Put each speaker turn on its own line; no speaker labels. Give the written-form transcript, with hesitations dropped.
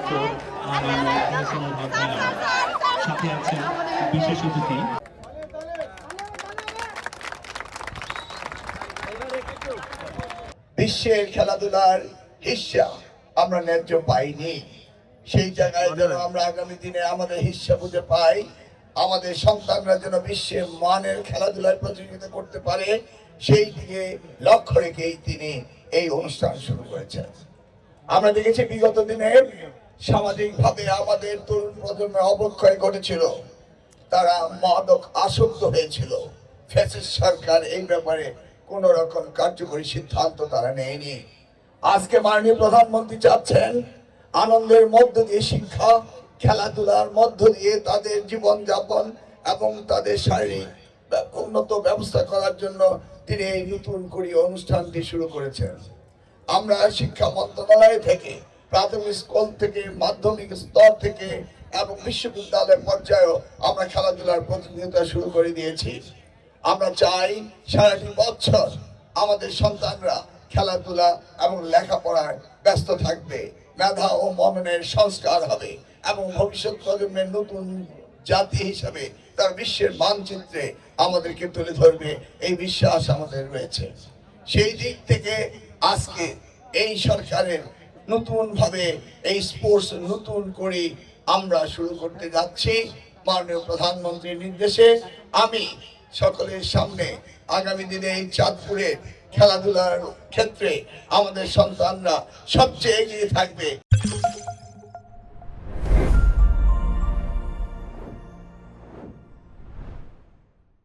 Doctor সাথে আছেন বিশেষ অতিথি।
বিশ্বের খেলাধুলার হিস্সা আমরা ন্যায্য পাইনি, সেই জায়গায় যেন আমরা আগামী দিনে আমাদের হিস্সা বুঝে পাই, আমাদের সন্তানরা যেন বিশ্বের মানের খেলাধুলায় প্রতিযোগিতা করতে পারে, সেই দিকে লক্ষ্য রেখেই তিনি এই অনুষ্ঠান শুরু করেছেন। আমরা দেখেছি বিগত দিনে সামাজিকভাবে আমাদের তরুণ প্রজন্মের অবক্ষয় ঘটেছিল, তারা মাদক আসক্ত হয়েছিল। ফ্যাসিস্ট সরকার এই ব্যাপারে কোন রকম কার্যকরী সিদ্ধান্ত তারা নেয়নি। আজকে মাননীয় প্রধানমন্ত্রী চাচ্ছেন আনন্দের মধ্য দিয়ে শিক্ষা, খেলাধুলার মধ্য দিয়ে তাদের জীবনযাপন এবং তাদের শারীরিক উন্নত ব্যবস্থা করার জন্য তিনি এই নতুন করে অনুষ্ঠানটি শুরু করেছেন। আমরা শিক্ষা মন্ত্রণালয় থেকে প্রাথমিক স্কুল থেকে মাধ্যমিক স্তর থেকে এবং বিশ্ববিদ্যালয় পর্যায়েও আমরা খেলাধুলার প্রতিযোগিতা শুরু করে দিয়েছি। আমরা চাই সারাটি বছর আমাদের সন্তানরা খেলাধুলা এবং লেখাপড়ায় ব্যস্ত থাকবে, মেধা ও মননের সংস্কার হবে এবং ভবিষ্যৎ প্রজন্মের নতুন জাতি হিসাবে তার বিশ্বের মানচিত্রে আমাদেরকে তুলে ধরবে, এই বিশ্বাস আমাদের রয়েছে। সেই দিক থেকে আজকে এই সরকারের নতুন ভাবে এই স্পোর্টস নতুন করে আমরা শুরু করতে যাচ্ছি। মাননীয় প্রধানমন্ত্রীর নির্দেশে আমি সকলের সামনে আগামী দিনে এই চাঁদপুরে খেলাধুলার ক্ষেত্রে আমাদের সন্তানরা সবচেয়ে এগিয়ে থাকবে।